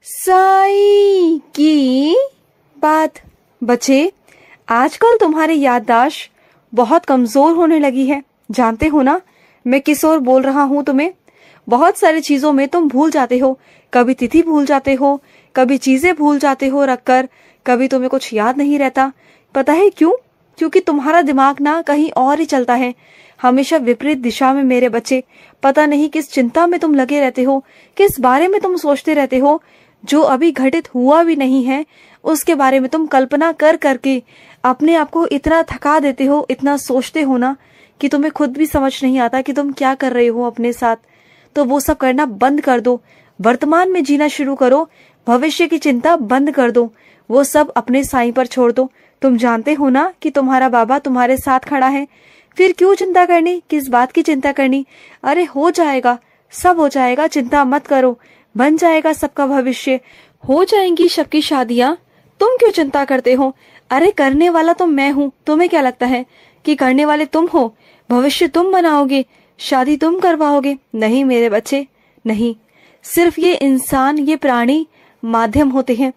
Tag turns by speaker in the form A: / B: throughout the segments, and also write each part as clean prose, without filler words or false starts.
A: साई की बात। बच्चे, आजकल तुम्हारी याददाश्त बहुत कमजोर होने लगी है। जानते हो ना मैं किस ओर बोल रहा हूँ तुम्हें। बहुत सारी चीजों में तुम भूल जाते हो। कभी तिथि भूल जाते हो, कभी चीजें भूल जाते हो रखकर, कभी तुम्हें कुछ याद नहीं रहता। पता है क्यों? क्योंकि तुम्हारा दिमाग ना कहीं और ही चलता है, हमेशा विपरीत दिशा में। मेरे बच्चे, पता नहीं किस चिंता में तुम लगे रहते हो, किस बारे में तुम सोचते रहते हो। जो अभी घटित हुआ भी नहीं है उसके बारे में तुम कल्पना कर करके अपने आप को इतना थका देते हो, इतना सोचते हो ना कि तुम्हें खुद भी समझ नहीं आता कि तुम क्या कर रहे हो अपने साथ। तो वो सब करना बंद कर दो, वर्तमान में जीना शुरू करो, भविष्य की चिंता बंद कर दो, वो सब अपने साईं पर छोड़ दो। तुम जानते हो ना कि तुम्हारा बाबा तुम्हारे साथ खड़ा है, फिर क्यों चिंता करनी, किस बात की चिंता करनी। अरे हो जाएगा, सब हो जाएगा, चिंता मत करो। बन जाएगा सबका भविष्य, हो जाएंगी सबकी शादियां। तुम क्यों चिंता करते हो? अरे करने वाला तो मैं हूँ। तुम्हें क्या लगता है कि करने वाले तुम हो? भविष्य तुम बनाओगे, शादी तुम करवाओगे? नहीं मेरे बच्चे, नहीं। सिर्फ ये इंसान, ये प्राणी माध्यम होते हैं।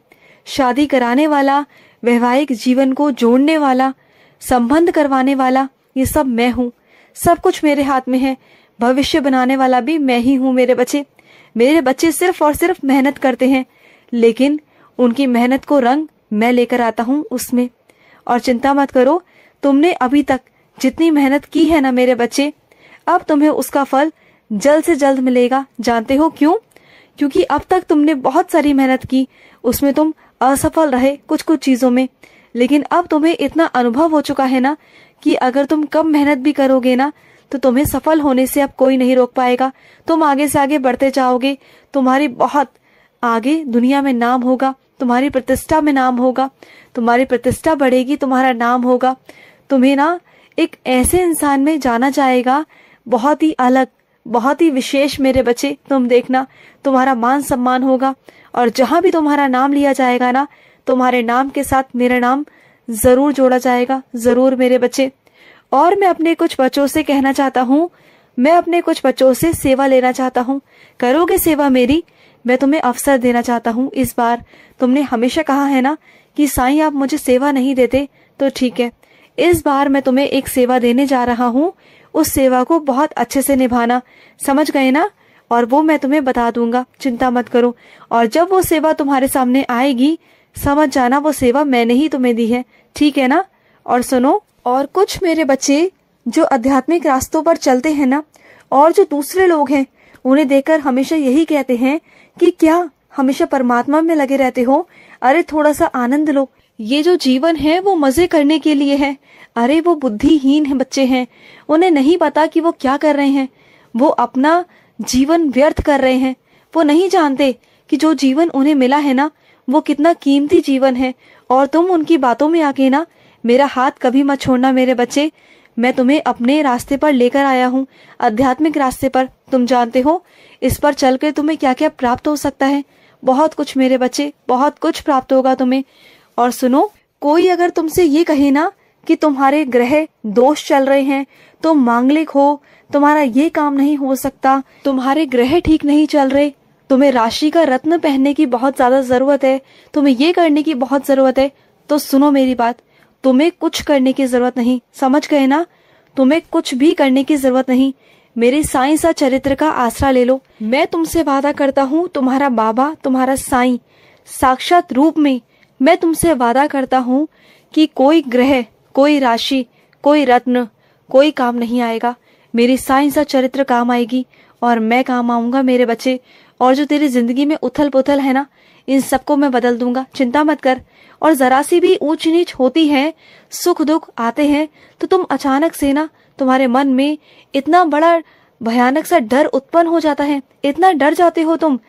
A: शादी कराने वाला, वैवाहिक जीवन को जोड़ने वाला, संबंध करवाने वाला, ये सब मैं हूँ। सब कुछ मेरे हाथ में है। भविष्य बनाने वाला भी मैं ही हूँ मेरे बच्चे। मेरे बच्चे सिर्फ और सिर्फ मेहनत करते हैं, लेकिन उनकी मेहनत को रंग मैं लेकर आता हूँ उसमें। और चिंता मत करो, तुमने अभी तक जितनी मेहनत की है ना मेरे बच्चे, अब तुम्हें उसका फल जल्द से जल्द मिलेगा। जानते हो क्यों? क्योंकि अब तक तुमने बहुत सारी मेहनत की, उसमें तुम असफल रहे कुछ कुछ चीजों में, लेकिन अब तुम्हें इतना अनुभव हो चुका है ना कि अगर तुम कम मेहनत भी करोगे ना तो तुम्हें सफल होने से अब कोई नहीं रोक पाएगा। तुम आगे से आगे बढ़ते जाओगे, तुम्हारी बहुत आगे दुनिया में नाम होगा, तुम्हारी प्रतिष्ठा में नाम होगा, तुम्हारी प्रतिष्ठा बढ़ेगी, तुम्हारा नाम होगा। तुम्हें ना एक ऐसे इंसान में जाना जाएगा, बहुत ही अलग, बहुत ही विशेष मेरे बच्चे। तुम देखना, तुम्हारा मान सम्मान होगा, और जहां भी तुम्हारा नाम लिया जाएगा ना, तुम्हारे नाम के साथ मेरा नाम जरूर जोड़ा जाएगा, जरूर मेरे बच्चे। और मैं अपने कुछ बच्चों से कहना चाहता हूँ, मैं अपने कुछ बच्चों से सेवा लेना चाहता हूँ। करोगे सेवा मेरी? मैं तुम्हें अवसर देना चाहता हूँ इस बार। तुमने हमेशा कहा है ना कि साईं आप मुझे सेवा नहीं देते, तो ठीक है, इस बार मैं तुम्हें एक सेवा देने जा रहा हूँ। उस सेवा को बहुत अच्छे से निभाना, समझ गए ना? और वो मैं तुम्हें बता दूंगा, चिंता मत करो। और जब वो सेवा तुम्हारे सामने आएगी, समझ जाना वो सेवा मैंने ही तुम्हें दी है, ठीक है ना? और सुनो, और कुछ मेरे बच्चे जो आध्यात्मिक रास्तों पर चलते हैं ना, और जो दूसरे लोग हैं, उन्हें देखकर हमेशा यही कहते हैं कि क्या हमेशा परमात्मा में लगे रहते हो? अरे थोड़ा सा आनंद लो, ये जो जीवन है वो मजे करने के लिए है। अरे वो बुद्धिहीन है बच्चे हैं, उन्हें नहीं पता कि वो क्या कर रहे हैं। वो अपना जीवन व्यर्थ कर रहे हैं। वो नहीं जानते कि जो जीवन उन्हें मिला है ना वो कितना कीमती जीवन है। और तुम उनकी बातों में आके ना मेरा हाथ कभी मत छोड़ना मेरे बच्चे। मैं तुम्हें अपने रास्ते पर लेकर आया हूँ, आध्यात्मिक रास्ते पर। तुम जानते हो इस पर चलकर तुम्हें क्या क्या प्राप्त हो सकता है? बहुत कुछ मेरे बच्चे, बहुत कुछ प्राप्त होगा तुम्हें। और सुनो, कोई अगर तुमसे ये कहे ना कि तुम्हारे ग्रह दोष चल रहे हैं, तुम मांगलिक हो, तुम्हारा ये काम नहीं हो सकता, तुम्हारे ग्रह ठीक नहीं चल रहे, तुम्हें राशि का रत्न पहनने की बहुत ज्यादा जरूरत है, तुम्हें ये करने की बहुत जरूरत है, तो सुनो मेरी बात, तुम्हें कुछ करने की जरूरत नहीं। समझ गए ना? तुम्हें कुछ भी करने की जरूरत नहीं। मेरे साईं सा चरित्र का आसरा ले लो। मैं तुमसे वादा करता हूँ, तुम्हारा बाबा, तुम्हारा साईं साक्षात रूप में, मैं तुमसे वादा करता हूँ कि कोई ग्रह, कोई राशि, कोई रत्न, कोई काम नहीं आएगा। मेरी साईं सा चरित्र काम आएगी और मैं काम आऊंगा मेरे बच्चे। और जो तेरी जिंदगी में उथल पुथल है ना, इन सबको मैं बदल दूंगा, चिंता मत कर। और जरा सी भी ऊंच नीच होती है, सुख दुख आते हैं, तो तुम अचानक से ना तुम्हारे मन में इतना बड़ा भयानक सा डर उत्पन्न हो जाता है, इतना डर जाते हो तुम,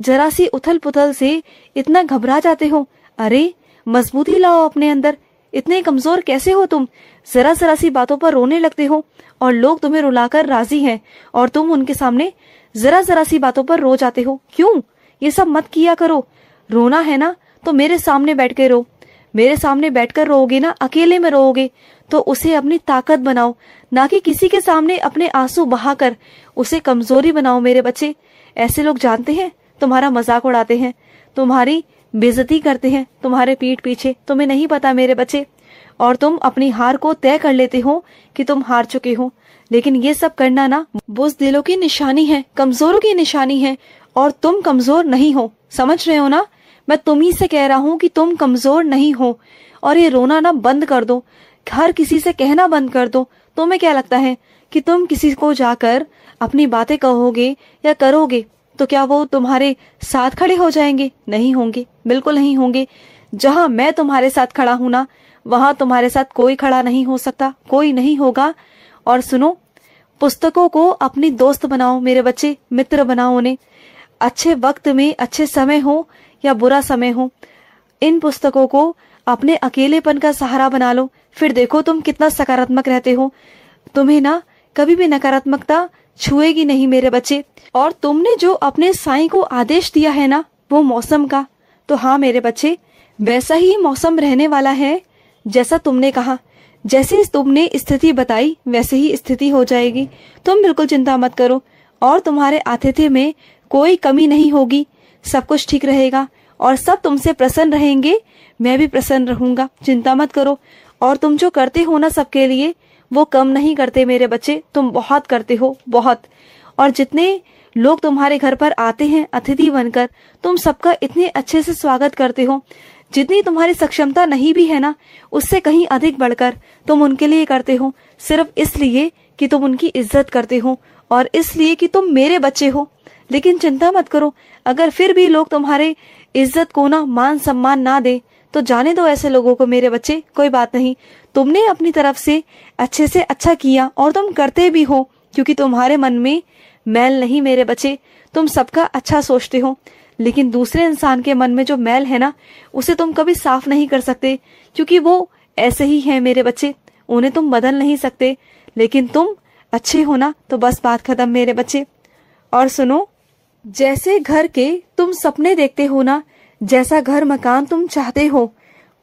A: जरा सी उथल पुथल से इतना घबरा जाते हो। अरे मजबूती लाओ अपने अंदर, इतने कमजोर कैसे हो तुम? जरा जरा सी बातों पर रोने लगते हो और लोग तुम्हें रुलाकर राजी हैं, और तुम उनके सामने जरा जरा सी बातों पर रो जाते हो। क्यों? ये सब मत किया करो। रोना है ना तो मेरे सामने बैठ के रो। मेरे सामने बैठकर रोओगे ना, अकेले में रोओगे, तो उसे अपनी ताकत बनाओ, ना कि किसी के सामने अपने आंसू बहाकर उसे कमजोरी बनाओ मेरे बच्चे। ऐसे लोग जानते हैं तुम्हारा मजाक उड़ाते हैं, तुम्हारी बेइज्जती करते हैं तुम्हारे पीठ पीछे, तुम्हें नहीं पता मेरे बच्चे। और तुम अपनी हार को तय कर लेते हो कि तुम हार चुके हो। लेकिन ये सब करना ना बुज़दिलों की निशानी है, कमजोरों की निशानी है, और तुम कमजोर नहीं हो। समझ रहे हो ना? मैं तुम ही से कह रहा हूँ कि तुम कमजोर नहीं हो। और ये रोना ना बंद कर दो, हर किसी से कहना बंद कर दो। तुम्हें क्या लगता है कि तुम किसी को जाकर अपनी बातें कहोगे या करोगे तो क्या वो तुम्हारे साथ खड़े हो जाएंगे? नहीं होंगे, बिल्कुल नहीं होंगे। जहां मैं तुम्हारे साथ खड़ा हूं ना, वहां तुम्हारे साथ कोई खड़ा नहीं हो सकता, कोई नहीं होगा। और सुनो, पुस्तकों को अपनी दोस्त बनाओ मेरे बच्चे, मित्र बनाओ उन्हें। अच्छे वक्त में, अच्छे समय हो या बुरा समय हो, इन पुस्तकों को अपने अकेलेपन का सहारा बना लो। फिर देखो तुम कितना सकारात्मक रहते हो। तुम्हें ना कभी भी नकारात्मकता छुएगी नहीं मेरे बच्चे। और तुमने जो अपने साईं को आदेश दिया है ना, वो मौसम का, तो हाँ मेरे बच्चे, वैसा ही मौसम रहने वाला है जैसा तुमने कहा। जैसे तुमने स्थिति बताई वैसे ही स्थिति हो जाएगी। तुम बिल्कुल चिंता मत करो, और तुम्हारे आतिथ्य में कोई कमी नहीं होगी। सब कुछ ठीक रहेगा और सब तुमसे प्रसन्न रहेंगे, मैं भी प्रसन्न रहूंगा। चिंता मत करो। और तुम जो करते हो ना सबके लिए, वो कम नहीं करते मेरे बच्चे, तुम बहुत करते हो, बहुत। और जितने लोग तुम्हारे घर पर आते हैं अतिथि बनकर, तुम सबका इतने अच्छे से स्वागत करते हो। जितनी तुम्हारी सक्षमता नहीं भी है ना, उससे कहीं अधिक बढ़कर तुम उनके लिए करते हो, सिर्फ इसलिए कि तुम उनकी इज्जत करते हो और इसलिए कि तुम मेरे बच्चे हो। लेकिन चिंता मत करो, अगर फिर भी लोग तुम्हारे इज्जत को ना, मान सम्मान ना दे, तो जाने दो ऐसे लोगों को मेरे बच्चे, कोई बात नहीं। तुमने अपनी तरफ से अच्छे से अच्छा किया और तुम करते भी हो, क्योंकि तुम्हारे मन में मैल नहीं मेरे बच्चे, तुम सबका अच्छा सोचते हो। लेकिन दूसरे इंसान के मन में जो मैल है ना, उसे तुम कभी साफ नहीं कर सकते, क्योंकि वो ऐसे ही है मेरे बच्चे, उन्हें तुम बदल नहीं सकते। लेकिन तुम अच्छे हो ना, तो बस बात खत्म मेरे बच्चे। और सुनो, जैसे घर के तुम सपने देखते हो ना, जैसा घर मकान तुम चाहते हो,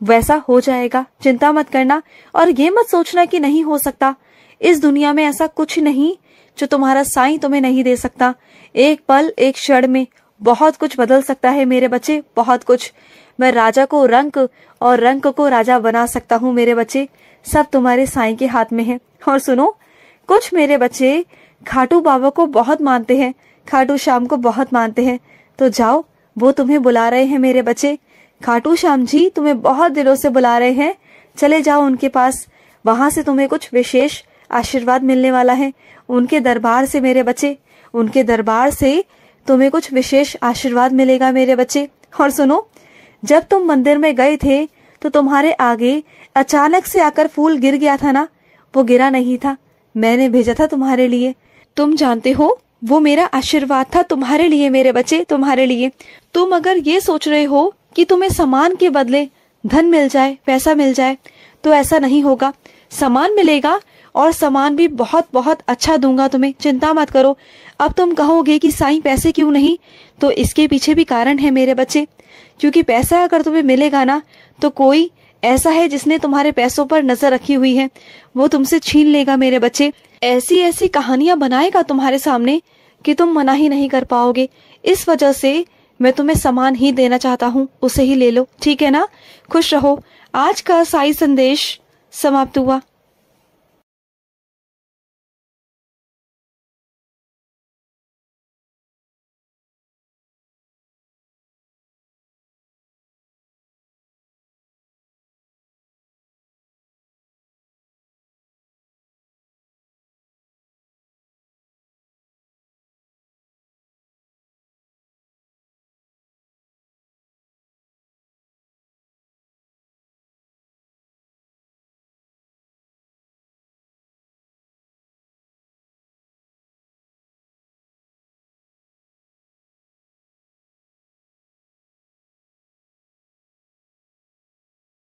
A: वैसा हो जाएगा। चिंता मत करना और ये मत सोचना कि नहीं हो सकता। इस दुनिया में ऐसा कुछ नहीं जो तुम्हारा साईं तुम्हें नहीं दे सकता। एक पल, एक क्षण में बहुत कुछ बदल सकता है मेरे बच्चे, बहुत कुछ। मैं राजा को रंक और रंक को राजा बना सकता हूँ मेरे बच्चे, सब तुम्हारे साईं के हाथ में है। और सुनो, कुछ मेरे बच्चे खाटू बाबा को बहुत मानते हैं, खाटू श्याम को बहुत मानते हैं, तो जाओ, वो तुम्हें बुला रहे हैं मेरे बच्चे। खाटू श्याम जी तुम्हें बहुत दिनों से बुला रहे हैं, चले जाओ उनके पास, वहां से तुम्हें कुछ विशेष आशीर्वाद मिलने वाला है। उनके दरबार से मेरे बच्चे, उनके दरबार से तुम्हें कुछ विशेष आशीर्वाद मिलेगा मेरे बच्चे। और सुनो, जब तुम मंदिर में गए थे तो तुम्हारे आगे अचानक से आकर फूल गिर गया था ना, वो गिरा नहीं था, मैंने भेजा था तुम्हारे लिए। तुम जानते हो, वो मेरा आशीर्वाद था तुम्हारे लिए मेरे बच्चे, तुम्हारे लिए। तुम अगर ये सोच रहे हो कि तुम्हें सामान के बदले धन मिल जाए, पैसा मिल जाए, तो ऐसा नहीं होगा। सामान मिलेगा और सामान भी बहुत बहुत अच्छा दूंगा तुम्हें, चिंता मत करो। अब तुम कहोगे कि साईं पैसे क्यों नहीं, तो इसके पीछे भी कारण है मेरे बच्चे, क्योंकि पैसा अगर तुम्हें मिलेगा ना, तो कोई ऐसा है जिसने तुम्हारे पैसों पर नजर रखी हुई है, वो तुमसे छीन लेगा मेरे बच्चे। ऐसी ऐसी कहानियां बनाएगा तुम्हारे सामने कि तुम मना ही नहीं कर पाओगे। इस वजह से मैं तुम्हें सामान ही देना चाहता हूँ, उसे ही ले लो, ठीक है ना? खुश रहो। आज का साई संदेश समाप्त हुआ।